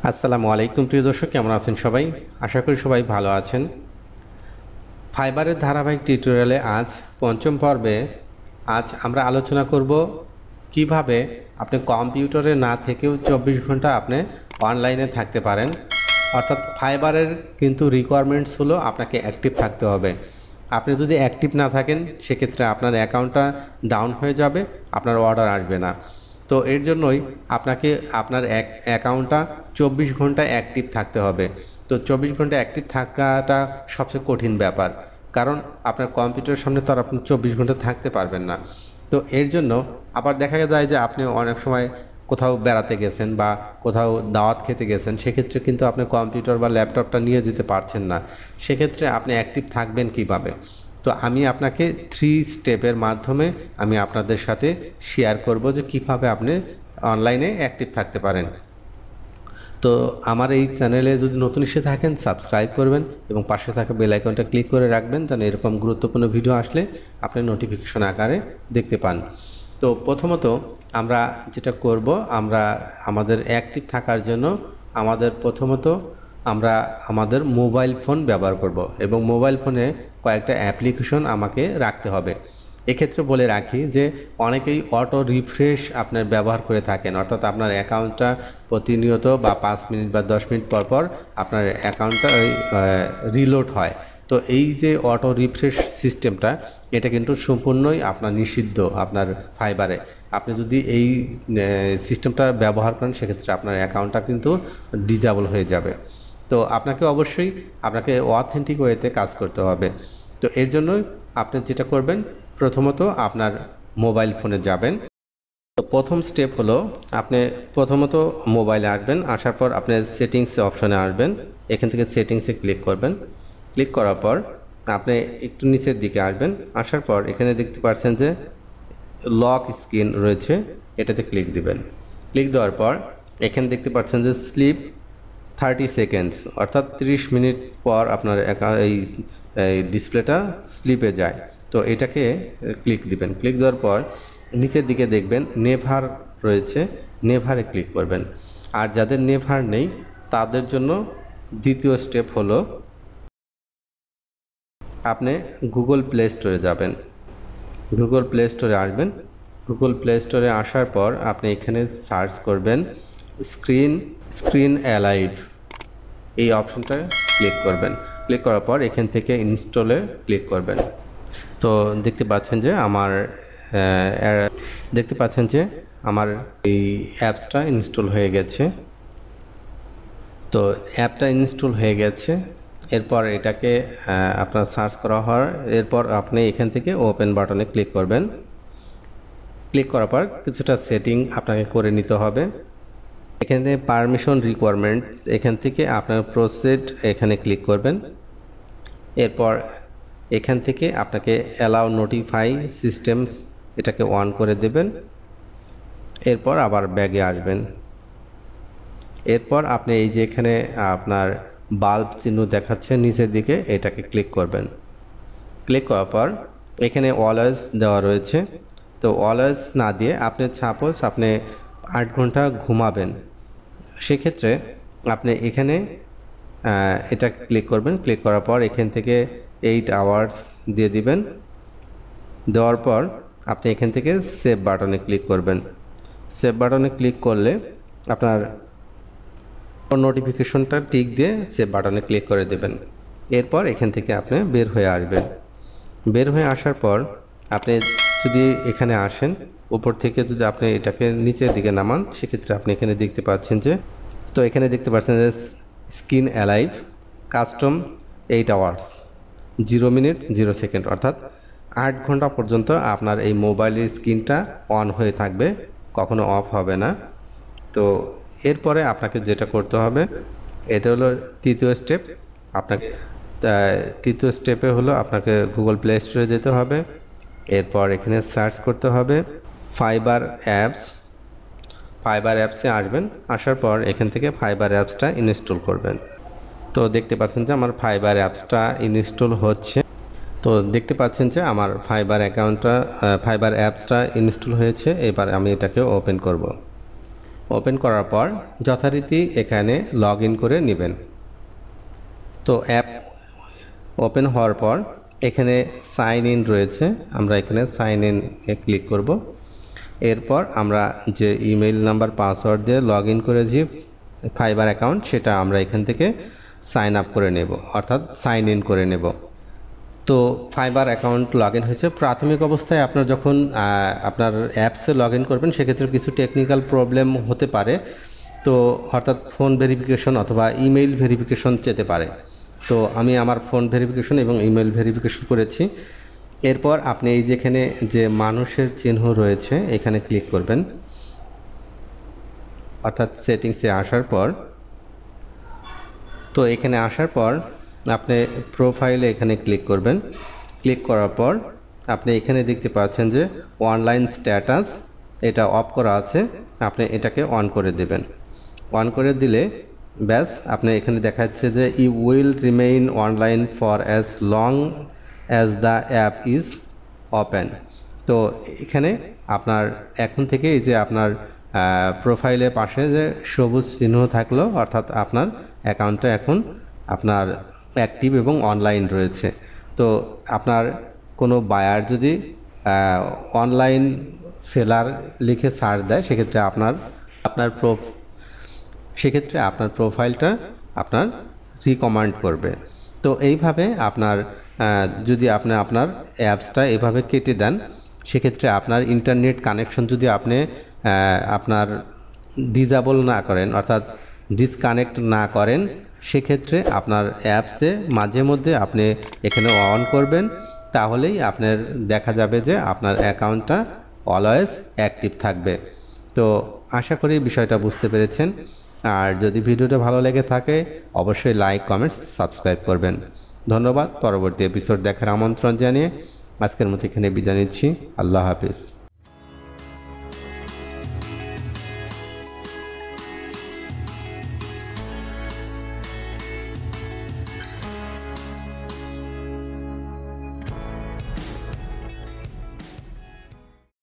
আসসালামু আলাইকুম প্রিয় দর্শক, কেমন আছেন সবাই? আশা করি সবাই ভালো আছেন। ফাইবারের ধারাবাহিক টিউটোরিয়ালে আজ পঞ্চম পর্বে আমরা আলোচনা করব কিভাবে আপনি কম্পিউটারে না থেকেও 24 ঘন্টা আপনি অনলাইনে থাকতে পারেন। অর্থাৎ ফাইবারের কিন্তু রিকোয়ারমেন্টস হলো আপনাকে অ্যাক্টিভ থাকতে হবে। আপনি যদি অ্যাক্টিভ না থাকেন সেক্ষেত্রে আপনার অ্যাকাউন্টটা ডাউন হয়ে যাবে, আপনার অর্ডার আসবে না। তো এর জন্যই আপনাকে আপনার অ্যাকাউন্টটা 24 ঘন্টা অ্যাক্টিভ থাকতে হবে। তো 24 ঘন্টা অ্যাক্টিভ থাকাটা সবচেয়ে কঠিন ব্যাপার, কারণ আপনার কম্পিউটারের সামনে তো আর আপনি 24 ঘন্টা থাকতে পারবেন না। তো এর জন্য আবার দেখা যায় যে আপনি অনেক সময় কোথাও বেড়াতে গেছেন বা কোথাও দাওয়াত খেতে গেছেন, সেক্ষেত্রে কিন্তু আপনি কম্পিউটার বা ল্যাপটপটা নিয়ে যেতে পারছেন না। সেক্ষেত্রে আপনি অ্যাক্টিভ থাকবেন কিভাবে? তো আমি আপনাকে 3 স্টেপের মাধ্যমে আমি আপনাদের সাথে শেয়ার করব যে কিভাবে আপনি অনলাইনে অ্যাক্টিভ থাকতে পারেন। তো আমার এই চ্যানেলে যদি নতুন এসে থাকেন সাবস্ক্রাইব করবেন এবং পাশে থাকা বেল আইকনটা ক্লিক করে রাখবেন, যেন এরকম গুরুত্বপূর্ণ ভিডিও আসলে আপনি নোটিফিকেশন আকারে দেখতে পান। তো প্রথমত আমরা যেটা করব, আমরা আমাদের অ্যাক্টিভ থাকার জন্য আমরা আমাদের মোবাইল ফোন ব্যবহার করব এবং মোবাইল ফোনে কয়েকটা অ্যাপ্লিকেশন আমাকে রাখতে হবে। এক্ষেত্রে বলে রাখি যে অনেকেই অটো রিফ্রেশ আপনার ব্যবহার করে থাকেন, অর্থাৎ আপনার অ্যাকাউন্টটা প্রতিনিয়ত বা 5 মিনিট বা 10 মিনিট পর পর আপনার অ্যাকাউন্টটা রিলোড হয়। তো এই যে অটো রিফ্রেশ সিস্টেমটা, এটা কিন্তু সম্পূর্ণই আপনার নিষিদ্ধ আপনার ফাইবারে। আপনি যদি এই সিস্টেমটা ব্যবহার করেন সেক্ষেত্রে আপনার অ্যাকাউন্টটা কিন্তু ডিজেবল হয়ে যাবে। তো আপনাকে অবশ্যই অথেন্টিক ওয়েতে কাজ করতে হবে। তো এর জন্য আপনি যেটা করবেন, প্রথমত আপনার মোবাইল ফোনে যাবেন। তো প্রথম স্টেপ হলো আপনি প্রথমত মোবাইলে আসবেন, আসার পর আপনি সেটিংস অপশনে আসবেন। এখান থেকে সেটিংসে ক্লিক করবেন। ক্লিক করার পর আপনি একটু নিচের দিকে আসবেন। আসার পর এখানে দেখতে পাচ্ছেন যে লক স্ক্রিন রয়েছে, এটাতে ক্লিক দিবেন। ক্লিক দেওয়ার পর এখানে দেখতে পাচ্ছেন যে স্লিপ 30 সেকেন্ডস, অর্থাৎ 30 মিনিট পর আপনার এই ডিসপ্লেটা স্লিপে যায়। তো এটাকে ক্লিক দিবেন। ক্লিক দেওয়ার পর নিচের দিকে দেখবেন নেভার রয়েছে, নেভারে ক্লিক করবেন। আর যাদের নেভার নেই তাদের জন্য দ্বিতীয় স্টেপ হলো আপনি গুগল প্লে স্টোরে যাবেন। গুগল প্লে স্টোরে আসবেন। গুগল প্লে স্টোরে আসার পর আপনি এখানে সার্চ করবেন 𝗓𝗏, এই অপশনটা ক্লিক করবেন। ক্লিক করার পর এখান থেকে ইনস্টলে ক্লিক করবেন। তো দেখতে পাচ্ছেন যে আমার এই অ্যাপসটা ইনস্টল হয়ে গেছে। তো অ্যাপটা ইনস্টল হয়ে গেছে। এরপর এটাকে আপনার সার্চ করা হয়। এরপর আপনি এখান থেকে ওপেন বাটনে ক্লিক করবেন। ক্লিক করার পর কিছুটা সেটিং আপনাকে করে নিতে হবে। এখান থেকে পারমিশন রিকোয়ারমেন্ট, এখান থেকে আপনার প্রসেড এখানে ক্লিক করবেন। এরপর এখান থেকে আপনাকে অ্যালাউ নোটিফাই সিস্টেমস এটাকে অন করে দেবেন। এরপর আবার ব্যাগে আসবেন। এরপর আপনি এই যে এখানে আপনার বাল্ব চিহ্ন দেখাচ্ছে নিচের দিকে, এটাকে ক্লিক করবেন। ক্লিক করার পর এখানে অলওয়েজ দেওয়া রয়েছে। তো অলওয়েজ না দিয়ে আপনি সাপোজ আপনি 8 ঘন্টা ঘুমাবেন, সেক্ষেত্রে আপনি এখানে এটা ক্লিক করবেন। ক্লিক করার পর এখান থেকে 8 আওয়ার্স দিয়ে দিবেন। দেওয়ার পর আপনি এখান থেকে সেভ বাটনে ক্লিক করবেন। সেভ বাটনে ক্লিক করলে আপনার নোটিফিকেশনটা টিক দিয়ে সেভ বাটনে ক্লিক করে দেবেন। এরপর এখান থেকে আপনি বের হয়ে আসবেন। বের হয়ে আসার পর আপনি যদি এখানে আসেন, উপর থেকে যদি আপনি এটাকে নিচের দিকে নামান, সেক্ষেত্রে আপনি এখানে দেখতে পাচ্ছেন যে skin alive custom 8 hours 0 minute 0 second, অর্থাৎ 8 ঘন্টা পর্যন্ত আপনার এই মোবাইলের স্ক্রিনটা অন হয়ে থাকবে, কখনো অফ হবে না। তো এরপরে আপনাকে যেটা করতে হবে, এটা হলো তৃতীয় স্টেপ। তৃতীয় স্টেপে হলো আপনাকে গুগল প্লে স্টোরে যেতে হবে। এরপর এখানে সার্চ করতে হবে ফাইবার অ্যাপসে আসবেন। আসার পর এখান থেকে ফাইবার অ্যাপসটা ইনস্টল করবেন। তো দেখতে পাচ্ছেন যে আমার ফাইবার অ্যাপসটা ইনস্টল হচ্ছে। তো দেখতে পাচ্ছেন যে আমার ফাইবার অ্যাপসটা ইনস্টল হয়েছে। এবার আমি এটাকে ওপেন করব। ওপেন করার পর যথারীতি এখানে লগ ইন করে নেবেন। তো অ্যাপ ওপেন হওয়ার পর এখানে সাইন ইন রয়েছে, আমরা এখানে সাইন ইন এ ক্লিক করব। এরপর আমরা যে ইমেইল নাম্বার পাসওয়ার্ড দিয়ে লগ ইন করেছি ফাইবার অ্যাকাউন্ট, সেটা আমরা এখান থেকে সাইন আপ করে নেব, অর্থাৎ সাইন ইন করে নেব। তো ফাইবার অ্যাকাউন্ট লগ ইন হয়েছে। প্রাথমিক অবস্থায় আপনার যখন আপনার অ্যাপসে লগ ইন করবেন সেক্ষেত্রে কিছু টেকনিক্যাল প্রবলেম হতে পারে, তো অর্থাৎ ফোন ভেরিফিকেশন অথবা ইমেইল ভেরিফিকেশন যেতে পারে। তো আমি আমার ফোন ভেরিফিকেশন এবং ইমেল ভেরিফিকেশন করেছি। এরপর আপনি এই যেখানে যে মানুষের চিহ্ন রয়েছে এখানে ক্লিক করবেন, অর্থাৎ সেটিংসে আসার পর, তো এখানে আসার পর আপনি প্রোফাইলে এখানে ক্লিক করবেন। ক্লিক করার পর আপনি এখানে দেখতে পাচ্ছেন যে অনলাইন স্ট্যাটাস এটা অফ করা আছে, আপনি এটাকে অন করে দেবেন। অন করে দিলে ব্যাস আপনি এখানে দেখাচ্ছে যে you will remain online for as long as the app is open. তো এখানে আপনার এখন থেকে এই যে আপনার প্রোফাইলের পাশে যে সবুজ চিহ্ন থাকলো, অর্থাৎ আপনার অ্যাকাউন্টটা এখন আপনার অ্যাক্টিভ এবং অনলাইন রয়েছে। তো আপনার কোনো বায়ার যদি অনলাইন সেলার লিখে সার্চ দেয় সেক্ষেত্রে আপনার প্রোফাইলটা আপনার রিকমেন্ড করবে। তো এইভাবে আপনার যদি আপনি আপনার অ্যাপসটা এভাবে কেটে দেন সেক্ষেত্রে আপনার ইন্টারনেট কানেকশন যদি আপনি আপনার ডিসেবল না করেন, অর্থাৎ ডিসকানেক্ট না করেন, সেক্ষেত্রে আপনার অ্যাপসে মাঝে মধ্যে আপনি এখানে অন করবেন, তাহলেই আপনার দেখা যাবে যে আপনার অ্যাকাউন্টটা অলওয়েজ অ্যাক্টিভ থাকবে। তো আশা করি বিষয়টা বুঝতে পেরেছেন। আর যদি ভিডিওটা ভালো লেগে থাকে অবশ্যই লাইক, কমেন্টস, সাবস্ক্রাইব করবেন। ধন্যবাদ। পরবর্তী এপিসোড দেখার আমন্ত্রণ জানিয়ে আজকের মতো এখানে বিদায় নিচ্ছি। আল্লাহ হাফিজ।